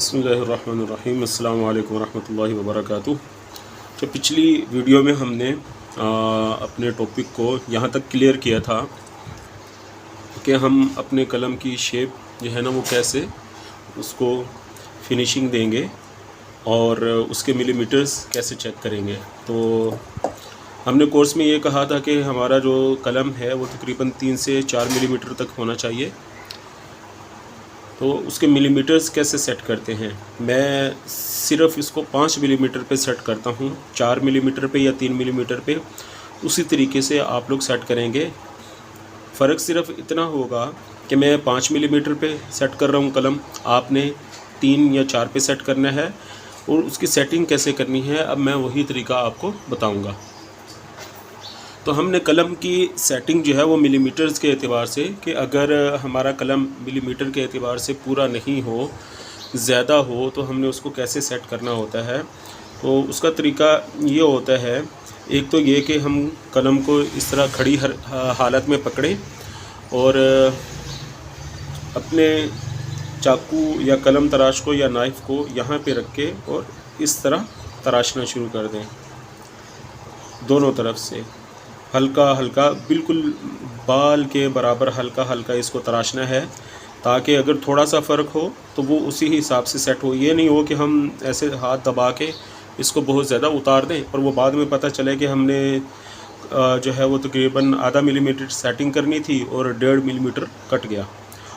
बिस्मिल्लाहिर्रहमानिर्रहीम अस्सलाम वालेकुम रहमतुल्लाहि व बरकातुहू। तो पिछली वीडियो में हमने अपने टॉपिक को यहाँ तक क्लियर किया था कि हम अपने कलम की शेप जो है ना वो कैसे उसको फिनिशिंग देंगे और उसके मिलीमीटर्स कैसे चेक करेंगे। तो हमने कोर्स में ये कहा था कि हमारा जो कलम है वो तकरीबन 3 से 4 मिलीमीटर तक होना चाहिए। तो उसके मिलीमीटर्स कैसे सेट करते हैं, मैं सिर्फ़ इसको 5 मिलीमीटर पे सेट करता हूँ, 4 मिलीमीटर पे या 3 मिलीमीटर पे उसी तरीके से आप लोग सेट करेंगे। फ़र्क सिर्फ इतना होगा कि मैं 5 मिलीमीटर पे सेट कर रहा हूँ कलम, आपने 3 या 4 पे सेट करना है। और उसकी सेटिंग कैसे करनी है अब मैं वही तरीका आपको बताऊँगा। तो हमने कलम की सेटिंग जो है वो मिलीमीटर्स के एतबार से, कि अगर हमारा कलम मिलीमीटर के एतबार से पूरा नहीं हो, ज़्यादा हो, तो हमने उसको कैसे सेट करना होता है। तो उसका तरीका ये होता है, एक तो ये कि हम कलम को इस तरह खड़ी हालत में पकड़ें और अपने चाकू या कलम तराश को या नाइफ़ को यहाँ पे रख के और इस तरह तराशना शुरू कर दें, दोनों तरफ से हल्का हल्का, बिल्कुल बाल के बराबर हल्का हल्का इसको तराशना है, ताकि अगर थोड़ा सा फ़र्क हो तो वो उसी हिसाब से सेट हो। ये नहीं हो कि हम ऐसे हाथ दबा के इसको बहुत ज़्यादा उतार दें और वो बाद में पता चले कि हमने जो है वो तकरीबन आधा मिलीमीटर सेटिंग करनी थी और 1.5 मिलीमीटर कट गया,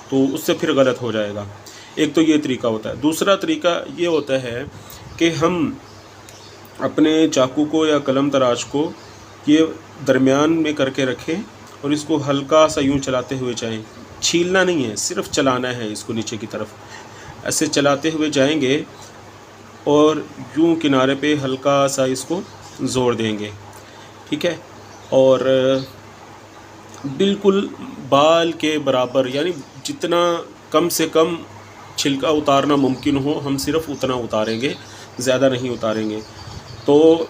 तो उससे फिर गलत हो जाएगा। एक तो ये तरीका होता है। दूसरा तरीका ये होता है कि हम अपने चाकू को या कलम तराश को ये दरमियान में करके रखें और इसको हल्का सा यूं चलाते हुए जाएं। छीलना नहीं है, सिर्फ चलाना है इसको नीचे की तरफ। ऐसे चलाते हुए जाएंगे और यूं किनारे पे हल्का सा इसको जोड़ देंगे, ठीक है। और बिल्कुल बाल के बराबर, यानी जितना कम से कम छिलका उतारना मुमकिन हो हम सिर्फ उतना उतारेंगे, ज़्यादा नहीं उतारेंगे। तो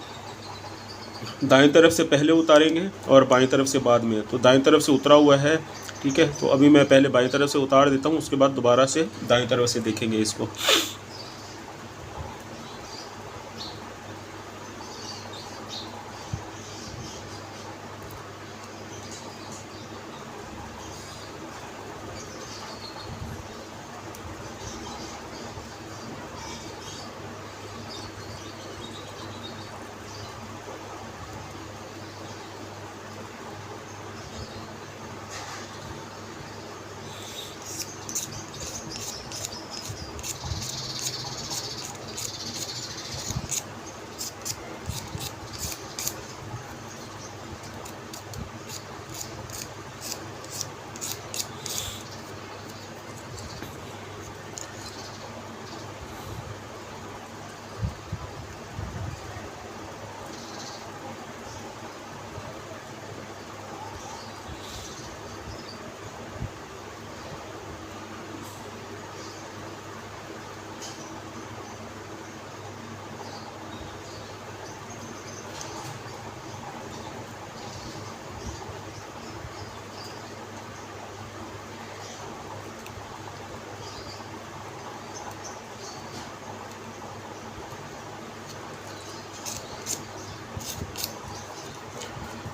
दाएं तरफ से पहले उतारेंगे और बाएं तरफ से बाद में। तो दाएं तरफ से उतरा हुआ है, ठीक है। तो अभी मैं पहले बाएं तरफ से उतार देता हूँ, उसके बाद दोबारा से दाएं तरफ से देखेंगे इसको।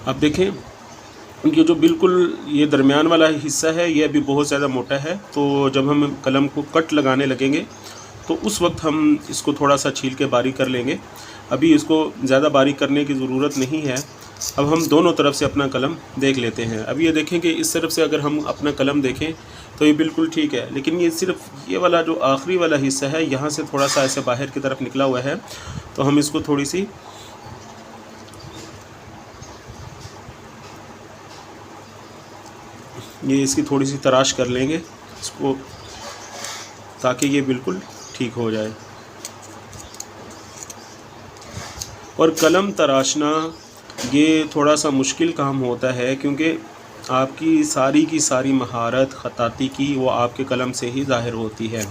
अब देखें, ये जो बिल्कुल ये दरमियान वाला हिस्सा है ये अभी बहुत ज़्यादा मोटा है। तो जब हम कलम को कट लगाने लगेंगे तो उस वक्त हम इसको थोड़ा सा छील के बारीक कर लेंगे। अभी इसको ज़्यादा बारीक करने की ज़रूरत नहीं है। अब हम दोनों तरफ से अपना कलम देख लेते हैं। अब ये देखें कि इस तरफ से अगर हम अपना कलम देखें तो ये बिल्कुल ठीक है, लेकिन ये सिर्फ ये वाला जो आखिरी वाला हिस्सा है यहाँ से थोड़ा सा ऐसे बाहर की तरफ निकला हुआ है। तो हम इसको थोड़ी सी इसकी थोड़ी सी तराश कर लेंगे इसको, ताकि ये बिल्कुल ठीक हो जाए। और कलम तराशना ये थोड़ा सा मुश्किल काम होता है, क्योंकि आपकी सारी की सारी महारत ख़ताती की वो आपके कलम से ही ज़ाहिर होती है।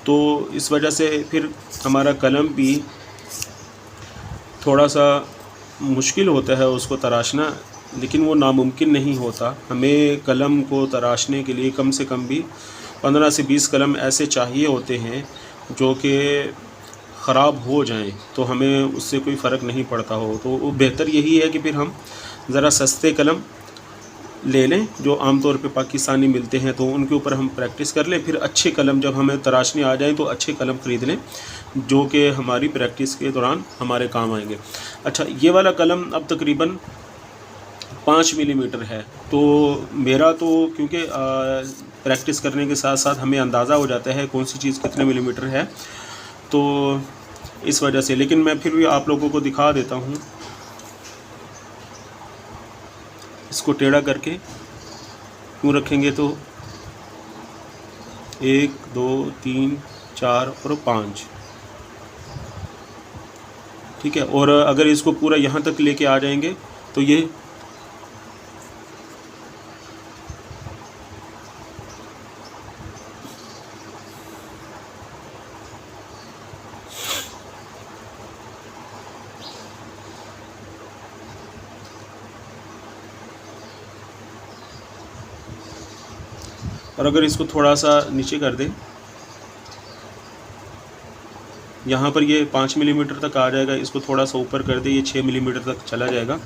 तो इस वजह से फिर हमारा कलम भी थोड़ा सा मुश्किल होता है उसको तराशना, लेकिन वो नामुमकिन नहीं होता। हमें कलम को तराशने के लिए कम से कम भी 15 से 20 कलम ऐसे चाहिए होते हैं जो कि ख़राब हो जाएं तो हमें उससे कोई फ़र्क नहीं पड़ता हो, तो वो बेहतर यही है कि फिर हम ज़रा सस्ते कलम ले लें जो आमतौर पे पाकिस्तानी मिलते हैं, तो उनके ऊपर हम प्रैक्टिस कर लें। फिर अच्छे कलम जब हमें तराशने आ जाएं तो अच्छे कलम ख़रीद लें जो कि हमारी प्रैक्टिस के दौरान हमारे काम आएंगे। अच्छा, ये वाला कलम अब तकरीबन 5 मिलीमीटर है, तो मेरा तो क्योंकि प्रैक्टिस करने के साथ साथ हमें अंदाज़ा हो जाता है कौन सी चीज़ कितने मिलीमीटर है, तो इस वजह से, लेकिन मैं फिर भी आप लोगों को दिखा देता हूँ। इसको टेढ़ा करके यूँ रखेंगे तो 1 2 3 4 और 5, ठीक है। और अगर इसको पूरा यहाँ तक लेके आ जाएंगे तो ये और अगर इसको थोड़ा सा नीचे कर दें, यहाँ पर ये 5 मिलीमीटर तक आ जाएगा, इसको थोड़ा सा ऊपर कर दें, ये 6 मिलीमीटर तक चला जाएगा।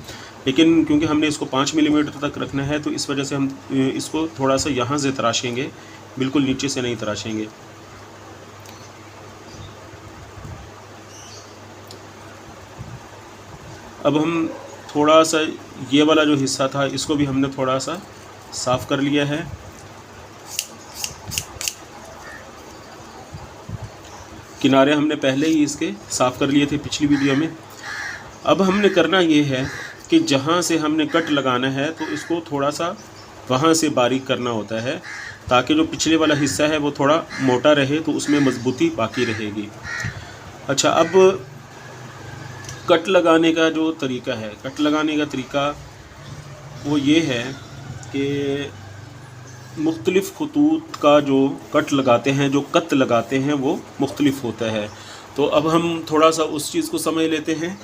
लेकिन क्योंकि हमने इसको 5 मिलीमीटर तक रखना है तो इस वजह से हम इसको थोड़ा सा यहाँ से तराशेंगे, बिल्कुल नीचे से नहीं तराशेंगे। अब हम थोड़ा सा ये वाला जो हिस्सा था इसको भी हमने थोड़ा सा साफ़ कर लिया है। किनारे हमने पहले ही इसके साफ़ कर लिए थे पिछली वीडियो में। अब हमने करना ये है कि जहाँ से हमने कट लगाना है तो इसको थोड़ा सा वहाँ से बारीक करना होता है, ताकि जो पिछले वाला हिस्सा है वो थोड़ा मोटा रहे, तो उसमें मजबूती बाकी रहेगी। अच्छा, अब कट लगाने का जो तरीका है, कट लगाने का तरीका वो ये है कि मुख्तलिफ़ खतूत का जो कट लगाते हैं, जो कत लगाते हैं, वो मुख्तलिफ़ होता है। तो अब हम थोड़ा सा उस चीज़ को समझ लेते हैं।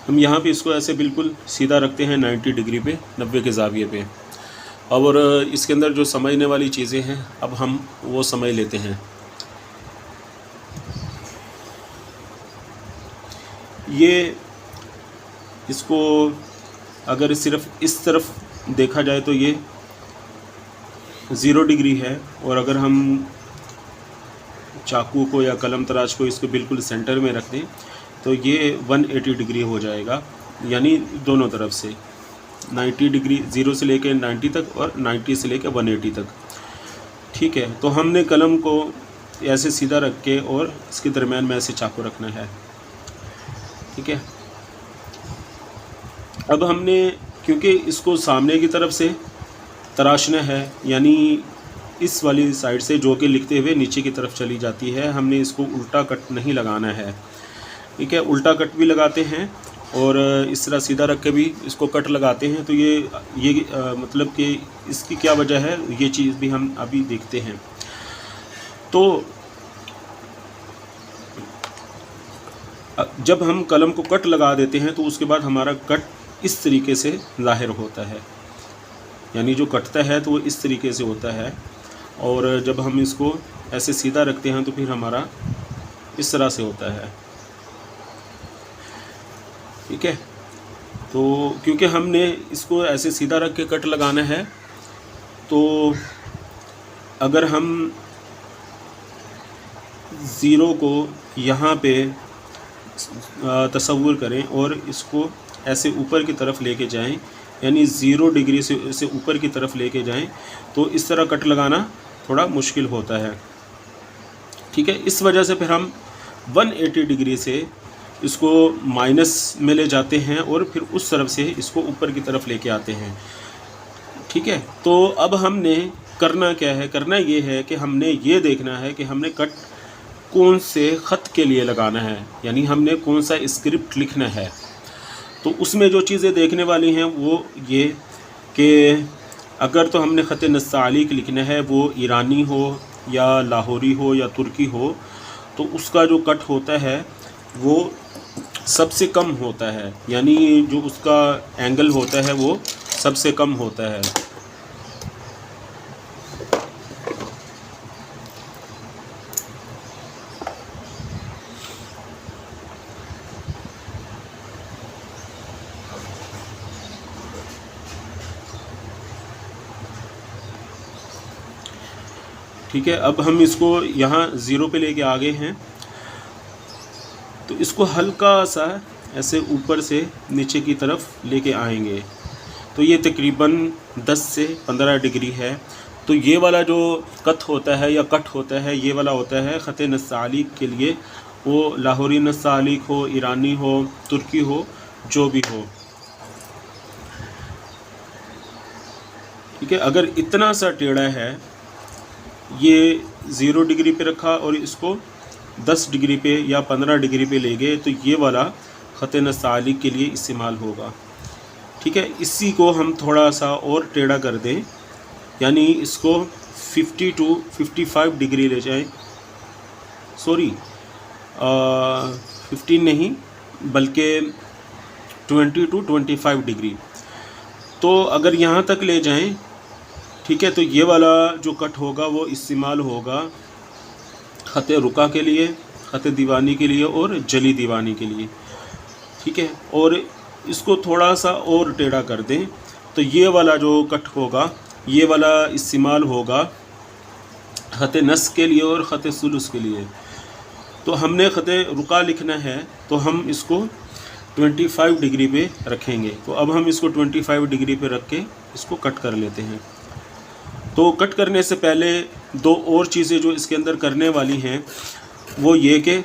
हम यहाँ पे इसको ऐसे बिल्कुल सीधा रखते हैं 90 डिग्री पे, 90 के ज़ाविये पे। और इसके अंदर जो समझने वाली चीज़ें हैं अब हम वो समझ लेते हैं। ये इसको अगर सिर्फ इस तरफ देखा जाए तो ये 0 डिग्री है, और अगर हम चाकू को या कलम तराश को इसको बिल्कुल सेंटर में रख दें तो ये 180 डिग्री हो जाएगा, यानी दोनों तरफ से 90 डिग्री, 0 से लेकर 90 तक और 90 से लेकर 180 तक, ठीक है। तो हमने कलम को ऐसे सीधा रख के और इसके दरमियान में ऐसे चाकू रखना है, ठीक है। अब हमने क्योंकि इसको सामने की तरफ से तराशना है, यानी इस वाली साइड से जो कि लिखते हुए नीचे की तरफ चली जाती है, हमने इसको उल्टा कट नहीं लगाना है, ठीक है। उल्टा कट भी लगाते हैं और इस तरह सीधा रख के भी इसको कट लगाते हैं। तो ये मतलब कि इसकी क्या वजह है, ये चीज़ भी हम अभी देखते हैं। तो जब हम कलम को कट लगा देते हैं तो उसके बाद हमारा कट इस तरीके से ज़ाहिर होता है, यानी जो कटता है तो वो इस तरीके से होता है। और जब हम इसको ऐसे सीधा रखते हैं तो फिर हमारा इस तरह से होता है, ठीक है। तो क्योंकि हमने इसको ऐसे सीधा रख के कट लगाना है, तो अगर हम 0 को यहाँ पे तसव्वुर करें और इसको ऐसे ऊपर की तरफ लेके जाएं, यानी 0 डिग्री से इसे ऊपर की तरफ लेके जाएं, तो इस तरह कट लगाना थोड़ा मुश्किल होता है, ठीक है। इस वजह से फिर हम 180 डिग्री से इसको माइनस में ले जाते हैं और फिर उस तरफ से इसको ऊपर की तरफ लेके आते हैं, ठीक है। तो अब हमने करना क्या है, करना ये है कि हमने ये देखना है कि हमने कट कौन से ख़त के लिए लगाना है, यानी हमने कौन सा स्क्रिप्ट लिखना है। तो उसमें जो चीज़ें देखने वाली हैं वो ये कि अगर तो हमने ख़त नस्तालिक लिखना है, वो ईरानी हो या लाहौरी हो या तुर्की हो, तो उसका जो कट होता है वो सबसे कम होता है, यानी जो उसका एंगल होता है वो सबसे कम होता है। ठीक है, अब हम इसको यहाँ 0 पे लेके आ गए हैं, तो इसको हल्का सा ऐसे ऊपर से नीचे की तरफ लेके आएंगे, तो ये तकरीबन 10 से 15 डिग्री है। तो ये वाला जो कट होता है या कट होता है, ये वाला होता है ख़त नस्तालीक के लिए, वो लाहौरी नस्तालीक हो, ईरानी हो, तुर्की हो, जो भी हो। ठीक है, अगर इतना सा टेढ़ा है, ये 0 डिग्री पे रखा और इसको 10 डिग्री पे या 15 डिग्री पे ले गए, तो ये वाला ख़त नस्तालीक के लिए इस्तेमाल होगा। ठीक है, इसी को हम थोड़ा सा और टेढ़ा कर दें, यानी इसको 50 to 55 डिग्री ले जाएं, सॉरी 15 नहीं बल्कि 20 to 25 डिग्री। तो अगर यहाँ तक ले जाएं, ठीक है, तो ये वाला जो कट होगा वो इस्तेमाल होगा ख़त रुका के लिए, ख़त दीवानी के लिए और जली दीवानी के लिए। ठीक है, और इसको थोड़ा सा और टेढ़ा कर दें, तो ये वाला जो कट होगा, ये वाला इस्तेमाल होगा ख़त नस के लिए और ख़त सुलुस के लिए। तो हमने ख़त रुका लिखना है, तो हम इसको 25 डिग्री पे रखेंगे। तो अब हम इसको 25 डिग्री पे रख के इसको कट कर लेते हैं। तो कट करने से पहले 2 और चीज़ें जो इसके अंदर करने वाली हैं, वो ये कि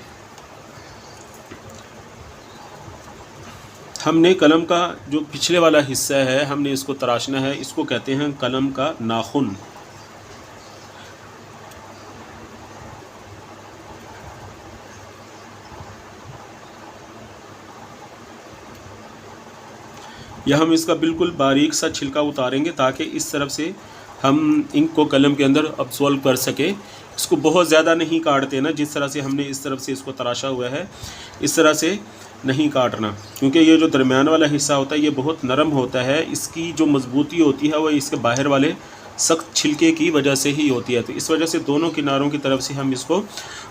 हमने कलम का जो पिछले वाला हिस्सा है, हमने इसको तराशना है। इसको कहते हैं कलम का नाखून। यह हम इसका बिल्कुल बारीक सा छिलका उतारेंगे, ताकि इस तरफ से हम इंक को कलम के अंदर अब्सॉल्व कर सके। इसको बहुत ज़्यादा नहीं काटते ना, जिस तरह से हमने इस तरफ से इसको तराशा हुआ है, इस तरह से नहीं काटना, क्योंकि ये जो दरमियान वाला हिस्सा होता है ये बहुत नरम होता है। इसकी जो मजबूती होती है वो इसके बाहर वाले सख्त छिलके की वजह से ही होती है। तो इस वजह से दोनों किनारों की तरफ से हम इसको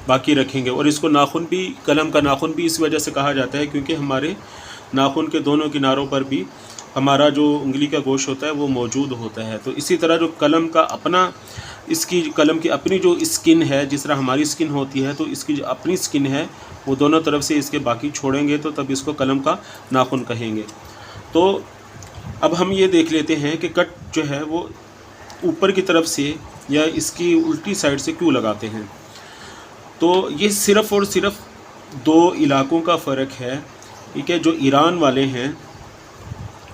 बाकी रखेंगे। और इसको नाखून भी, कलम का नाखून भी इस वजह से कहा जाता है क्योंकि हमारे नाखून के दोनों किनारों पर भी हमारा जो उंगली का गोश्त होता है वो मौजूद होता है। तो इसी तरह जो कलम का अपना, इसकी कलम की अपनी जो स्किन है, जिस तरह हमारी स्किन होती है, तो इसकी जो अपनी स्किन है वो दोनों तरफ से इसके बाकी छोड़ेंगे, तो तब इसको कलम का नाखून कहेंगे। तो अब हम ये देख लेते हैं कि कट जो है वो ऊपर की तरफ से या इसकी उल्टी साइड से क्यों लगाते हैं। तो ये सिर्फ़ और सिर्फ 2 इलाकों का फ़र्क है। ठीक है, जो ईरान वाले हैं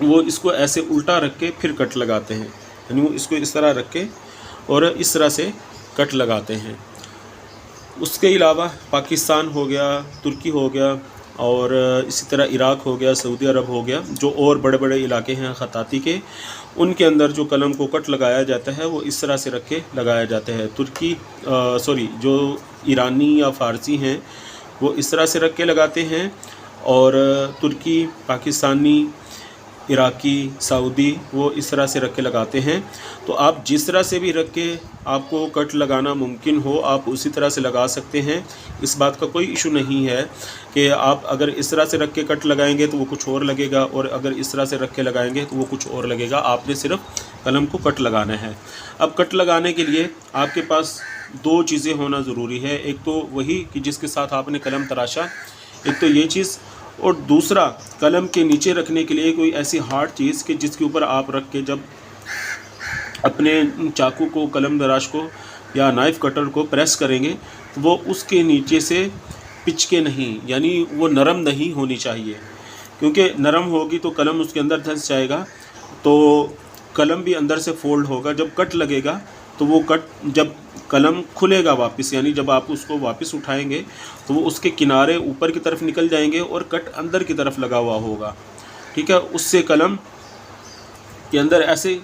वो इसको ऐसे उल्टा रख के फिर कट लगाते हैं, यानी वो इसको इस तरह रख के और इस तरह से कट लगाते हैं। उसके अलावा पाकिस्तान हो गया, तुर्की हो गया और इसी तरह इराक़ हो गया, सऊदी अरब हो गया, जो और बड़े बड़े इलाके हैं ख़ताती के, उनके अंदर जो कलम को कट लगाया जाता है वो इस तरह से रख के लगाया जाता है। जो ईरानी या फ़ारसी हैं वो इस तरह से रख के लगाते हैं, और तुर्की, पाकिस्तानी, इराकी, सऊदी वो इस तरह से रख के लगाते हैं। तो आप जिस तरह से भी रख के आपको कट लगाना मुमकिन हो, आप उसी तरह से लगा सकते हैं। इस बात का कोई इशू नहीं है कि आप अगर इस तरह से रख के कट लगाएंगे तो वो कुछ और लगेगा, और अगर इस तरह से रख के लगाएंगे तो वो कुछ और लगेगा। आपने सिर्फ कलम को कट लगाना है। अब कट लगाने के लिए आपके पास 2 चीज़ें होना ज़रूरी है। एक तो वही कि जिसके साथ आपने कलम तराशा, एक तो ये चीज़, और दूसरा कलम के नीचे रखने के लिए कोई ऐसी हार्ड चीज़ कि जिसके ऊपर आप रख के जब अपने चाकू को, कलम दराज को या नाइफ़ कटर को प्रेस करेंगे तो वो उसके नीचे से पिचके नहीं, यानी वो नरम नहीं होनी चाहिए, क्योंकि नरम होगी तो कलम उसके अंदर धंस जाएगा, तो कलम भी अंदर से फोल्ड होगा। जब कट लगेगा तो वो कट, जब कलम खुलेगा वापस, यानी जब आप उसको वापस उठाएंगे तो वो उसके किनारे ऊपर की तरफ निकल जाएंगे और कट अंदर की तरफ लगा हुआ होगा। ठीक है, उससे कलम के अंदर ऐसे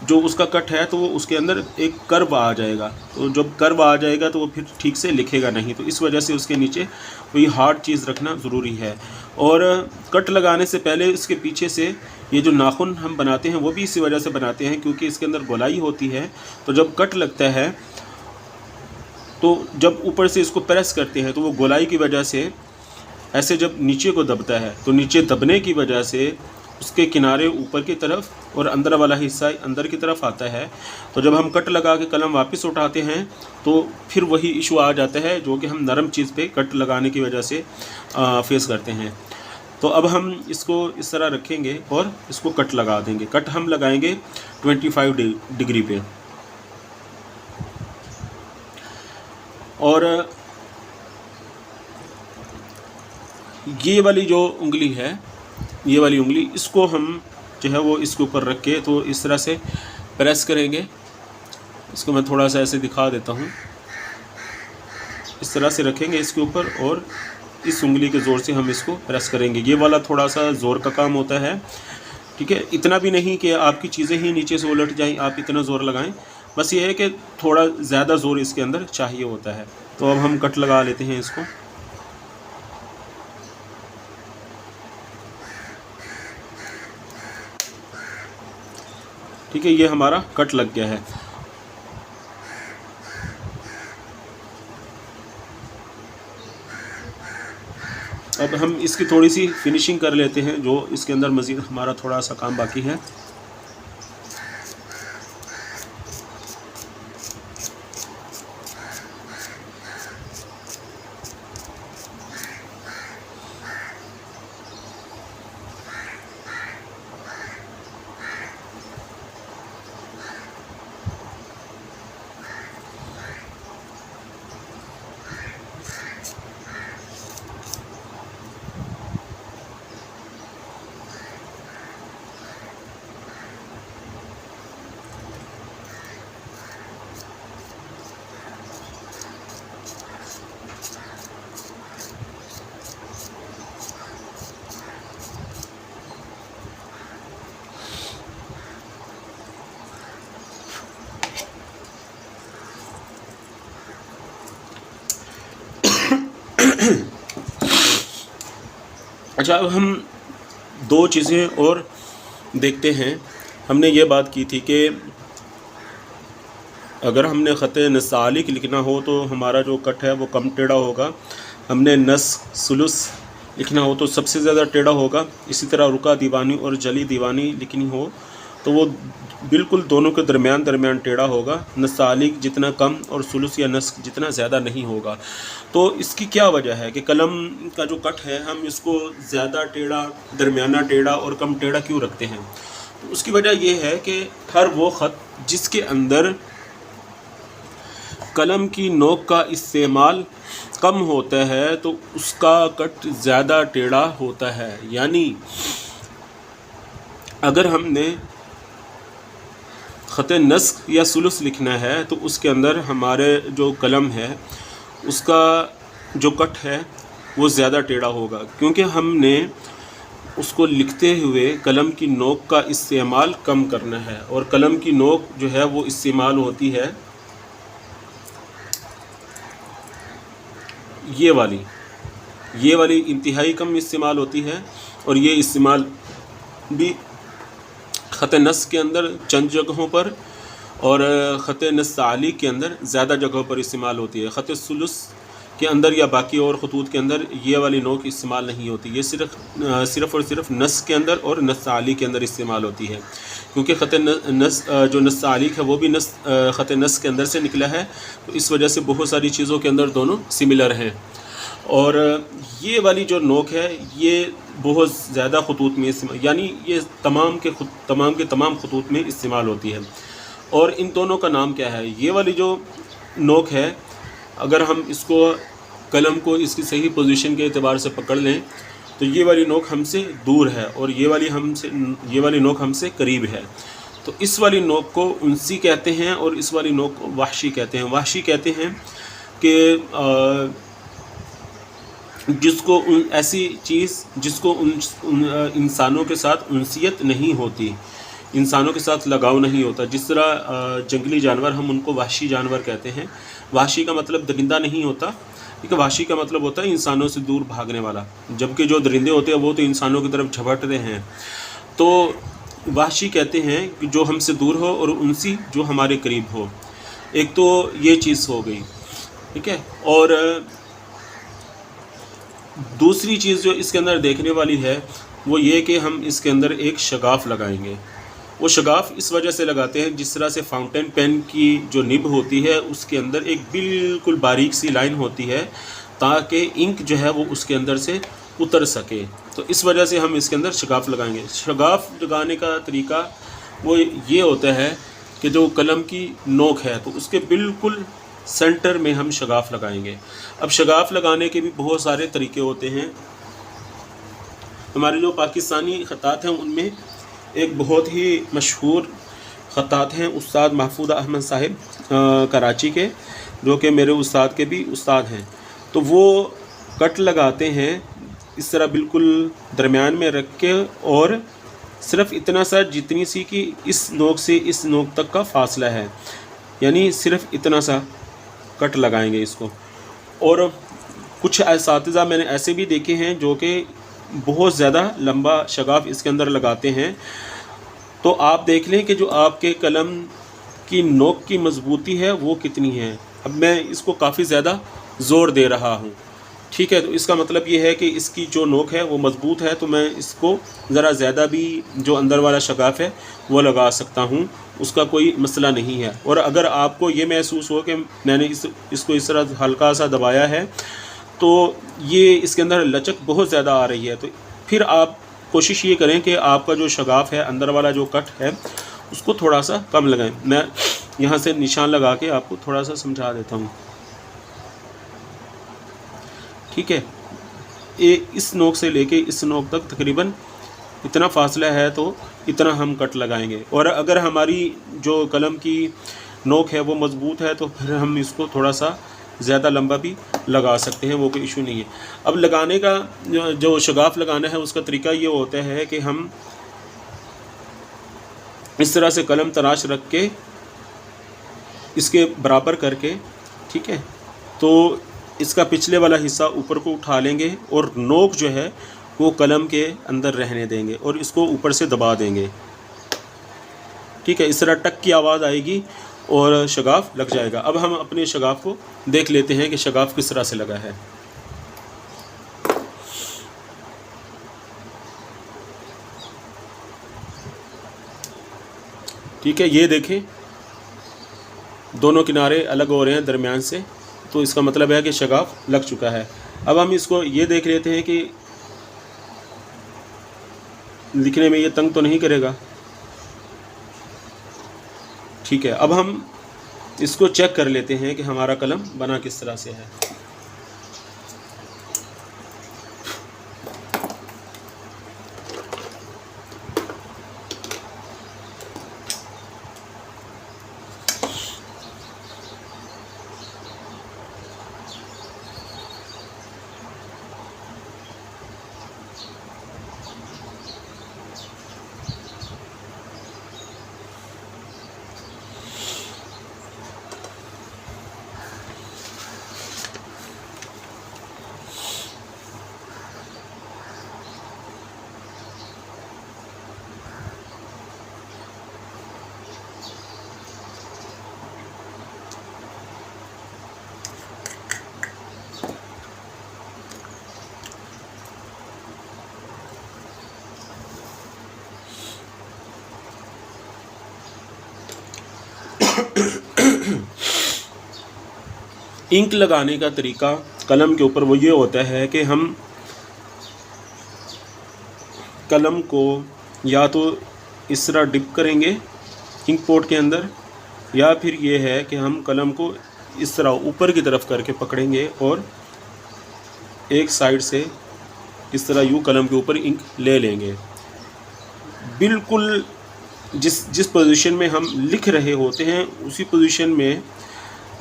जो उसका कट है तो वो उसके अंदर एक कर्व आ जाएगा। तो जब कर्व आ जाएगा तो वो फिर ठीक से लिखेगा नहीं। तो इस वजह से उसके नीचे कोई हार्ड चीज़ रखना ज़रूरी है। और कट लगाने से पहले इसके पीछे से ये जो नाखून हम बनाते हैं वो भी इसी वजह से बनाते हैं क्योंकि इसके अंदर गोलाई होती है। तो जब कट लगता है तो जब ऊपर से इसको प्रेस करते हैं तो वो गोलाई की वजह से ऐसे जब नीचे को दबता है तो नीचे दबने की वजह से उसके किनारे ऊपर की तरफ और अंदर वाला हिस्सा अंदर की तरफ आता है। तो जब हम कट लगा के कलम वापस उठाते हैं तो फिर वही इशू आ जाता है जो कि हम नरम चीज़ पे कट लगाने की वजह से फेस करते हैं। तो अब हम इसको इस तरह रखेंगे और इसको कट लगा देंगे। कट हम लगाएंगे 25 डिग्री पे। और ये वाली जो उंगली है, ये वाली उंगली, इसको हम जो है वो इसके ऊपर रख के तो इस तरह से प्रेस करेंगे। इसको मैं थोड़ा सा ऐसे दिखा देता हूँ। इस तरह से रखेंगे इसके ऊपर और इस उंगली के ज़ोर से हम इसको प्रेस करेंगे। ये वाला थोड़ा सा ज़ोर का काम होता है, ठीक है। इतना भी नहीं कि आपकी चीज़ें ही नीचे से उलट जाएं, आप इतना ज़ोर लगाएं। बस ये है कि थोड़ा ज़्यादा ज़ोर इसके अंदर चाहिए होता है। तो अब हम कट लगा लेते हैं इसको। ठीक है, ये हमारा कट लग गया है। अब हम इसकी थोड़ी सी फिनिशिंग कर लेते हैं, जो इसके अंदर मज़ीद हमारा थोड़ा सा काम बाकी है। अच्छा, अब हम दो चीज़ें और देखते हैं। हमने ये बात की थी कि अगर हमने ख़त नसालिक लिखना हो तो हमारा जो कट है वो कम टेढ़ा होगा। हमने नस सुलुस लिखना हो तो सबसे ज़्यादा टेढ़ा होगा। इसी तरह रुका दीवानी और जली दीवानी लिखनी हो तो वो बिल्कुल दोनों के दरमियान टेढ़ा होगा। नसालिक जितना कम और सुलुस या नस जितना ज़्यादा नहीं होगा। तो इसकी क्या वजह है कि कलम का जो कट है हम इसको ज़्यादा टेढ़ा, दरमियाना टेढ़ा और कम टेढ़ा क्यों रखते हैं? तो उसकी वजह यह है कि हर वो ख़त जिसके अंदर कलम की नोक का इस्तेमाल कम होता है तो उसका कट ज़्यादा टेढ़ा होता है। यानी अगर हमने ख़त नस्ख या सुलुस लिखना है तो उसके अंदर हमारे जो कलम है उसका जो कट है वो ज़्यादा टेढ़ा होगा, क्योंकि हमने उसको लिखते हुए कलम की नोक का इस्तेमाल कम करना है। और कलम की नोक जो है वो इस्तेमाल होती है ये वाली इंतहाई कम इस्तेमाल होती है। और ये इस्तेमाल भी ख़त नस्ख के अंदर चंद जगहों पर और ख़त नस्तालिक के अंदर ज़्यादा जगहों पर इस्तेमाल होती है। ख़त सुलुस के अंदर या बाकी और खतूत के अंदर ये वाली नोक इस्तेमाल नहीं होती। ये सिर्फ़ और सिर्फ नस्ख के अंदर और नस्तालिक के अंदर इस्तेमाल होती है, क्योंकि ख़त जो नस्तालिक है वो भी ख़त नस्ख के अंदर से निकला है। तो इस वजह से बहुत सारी चीज़ों के अंदर दोनों सिमिलर हैं। और ये वाली जो नोक है ये बहुत ज़्यादा खतूत में इस्तेमाल, यानी ये तमाम के तमाम खतूत में इस्तेमाल होती है। और इन दोनों का नाम क्या है? ये वाली जो नोक है, अगर हम इसको कलम को इसकी सही पोजीशन के एतबार से पकड़ लें तो ये वाली नोक हमसे दूर है और ये वाली नोक हमसे करीब है। तो इस वाली नोक को उनसी कहते हैं और इस वाली नोक को वहशी कहते हैं। वहशी कहते हैं कि जिसको ऐसी चीज़ जिसको इंसानों के साथ उनसियत नहीं होती, इंसानों के साथ लगाव नहीं होता। जिस तरह जंगली जानवर हम उनको वहशी जानवर कहते हैं। वहशी का मतलब दरिंदा नहीं होता, ठीक है। वाशी का मतलब होता है इंसानों से दूर भागने वाला, जबकि जो दरिंदे होते हैं वो तो इंसानों की तरफ झपटते हैं। तो वाशी कहते हैं कि जो हमसे दूर हो और उनसी जो हमारे करीब हो। एक तो ये चीज़ हो गई, ठीक है। और दूसरी चीज़ जो इसके अंदर देखने वाली है वो ये कि हम इसके अंदर एक शगाफ लगाएंगे। वो शगाफ इस वजह से लगाते हैं, जिस तरह से फाउंटेन पेन की जो निब होती है उसके अंदर एक बिल्कुल बारीक सी लाइन होती है ताकि इंक जो है वो उसके अंदर से उतर सके। तो इस वजह से हम इसके अंदर शगाफ लगाएंगे। शगाफ लगाने का तरीका वो ये होता है कि जो कलम की नोक है तो उसके बिल्कुल सेंटर में हम शगाफ लगाएंगे। अब शगाफ लगाने के भी बहुत सारे तरीके होते हैं। हमारे जो पाकिस्तानी ख़त्तात हैं उनमें एक बहुत ही मशहूर ख़त्तात हैं उस्ताद महफूज अहमद साहिब कराची के, जो कि मेरे उस्ताद के भी उस्ताद हैं। तो वो कट लगाते हैं इस तरह बिल्कुल दरमियान में रख के, और सिर्फ़ इतना सा जितनी सी कि इस नोक से इस नोक तक का फ़ासला है, यानी सिर्फ़ इतना सा कट लगाएंगे इसको। और कुछ असातिज़ा मैंने ऐसे भी देखे हैं जो कि बहुत ज़्यादा लंबा शगाफ इसके अंदर लगाते हैं। तो आप देख लें कि जो आपके कलम की नोक की मजबूती है वो कितनी है। अब मैं इसको काफ़ी ज़्यादा ज़ोर दे रहा हूँ, ठीक है। तो इसका मतलब ये है कि इसकी जो नोक है वो मजबूत है, तो मैं इसको ज़रा ज़्यादा भी जो अंदर वाला शगाफ है वो लगा सकता हूँ, उसका कोई मसला नहीं है। और अगर आपको ये महसूस हो कि मैंने इसको इस तरह हल्का सा दबाया है तो ये इसके अंदर लचक बहुत ज़्यादा आ रही है, तो फिर आप कोशिश ये करें कि आपका जो शगाफ है अंदर वाला जो कट है उसको थोड़ा सा कम लगाएं। मैं यहाँ से निशान लगा के आपको थोड़ा सा समझा देता हूँ, ठीक है। इस नोक से लेके इस नोक तक तकरीबन इतना फासला है, तो इतना हम कट लगाएंगे। और अगर हमारी जो कलम की नोक है वो मज़बूत है तो फिर हम इसको थोड़ा सा ज़्यादा लंबा भी लगा सकते हैं, वो कोई इशू नहीं है। अब लगाने का जो शगाफ लगाना है उसका तरीका ये होता है कि हम इस तरह से कलम तराश रख के इसके बराबर करके, ठीक है, तो इसका पिछले वाला हिस्सा ऊपर को उठा लेंगे और नोक जो है वो कलम के अंदर रहने देंगे और इसको ऊपर से दबा देंगे, ठीक है। इस तरह टक की आवाज़ आएगी और शगाफ लग जाएगा। अब हम अपने शगाफ को देख लेते हैं कि शगाफ किस तरह से लगा है। ठीक है, ये देखें दोनों किनारे अलग हो रहे हैं दरमियान से, तो इसका मतलब है कि शगाफ लग चुका है। अब हम इसको ये देख लेते हैं कि लिखने में ये तंग तो नहीं करेगा, ठीक है। अब हम इसको चेक कर लेते हैं कि हमारा कलम बना किस तरह से है। इंक लगाने का तरीका कलम के ऊपर वो ये होता है कि हम कलम को या तो इस तरह डिप करेंगे इंक पोट के अंदर, या फिर ये है कि हम कलम को इस तरह ऊपर की तरफ करके पकड़ेंगे और एक साइड से इस तरह यूँ कलम के ऊपर इंक ले लेंगे। बिल्कुल जिस पोजीशन में हम लिख रहे होते हैं उसी पोजीशन में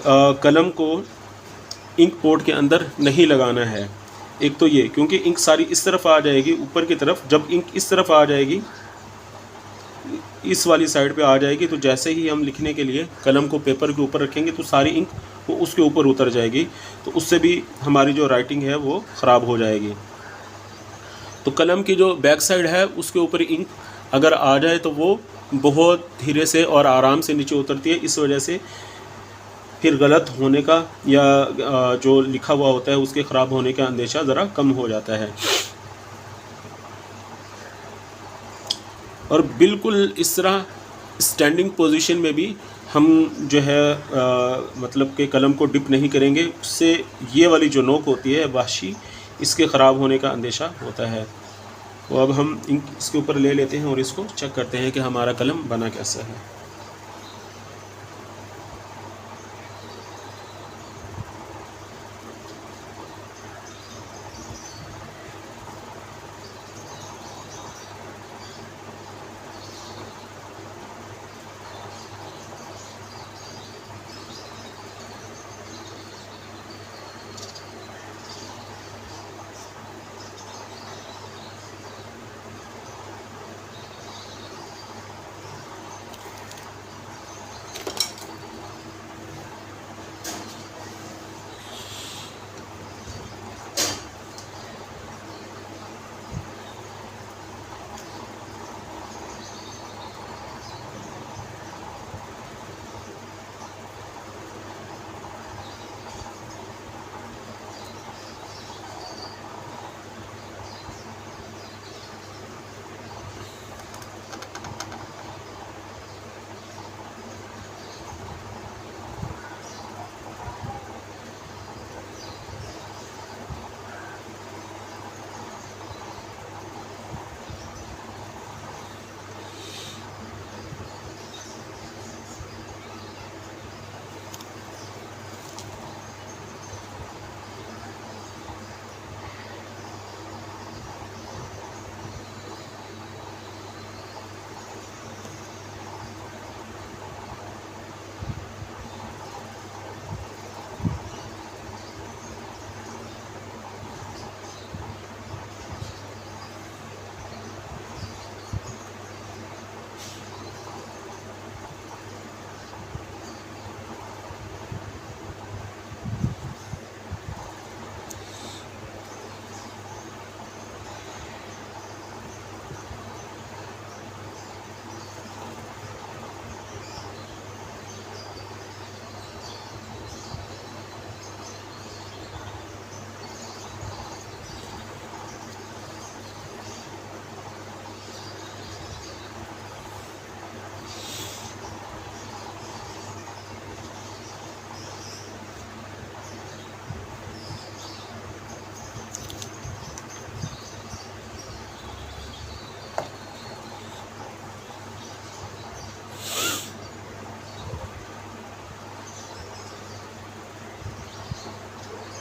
कलम को इंक पोट के अंदर नहीं लगाना है। एक तो ये, क्योंकि इंक सारी इस तरफ आ जाएगी ऊपर की तरफ, जब इंक इस तरफ आ जाएगी इस वाली साइड पे आ जाएगी, तो जैसे ही हम लिखने के लिए कलम को पेपर के ऊपर रखेंगे तो सारी इंक वो उसके ऊपर उतर जाएगी, तो उससे भी हमारी जो राइटिंग है वो ख़राब हो जाएगी। तो कलम की जो बैक साइड है उसके ऊपर इंक अगर आ जाए तो वो बहुत धीरे से और आराम से नीचे उतरती है। इस वजह से फिर गलत होने का या जो लिखा हुआ होता है उसके ख़राब होने का अंदेशा ज़रा कम हो जाता है। और बिल्कुल इस तरह स्टैंडिंग पोजीशन में भी हम जो है मतलब कि कलम को डिप नहीं करेंगे, उससे ये वाली जो नोक होती है वाशी, इसके ख़राब होने का अंदेशा होता है। तो अब हम इसके ऊपर ले लेते हैं और इसको चेक करते हैं कि हमारा कलम बना कैसा है।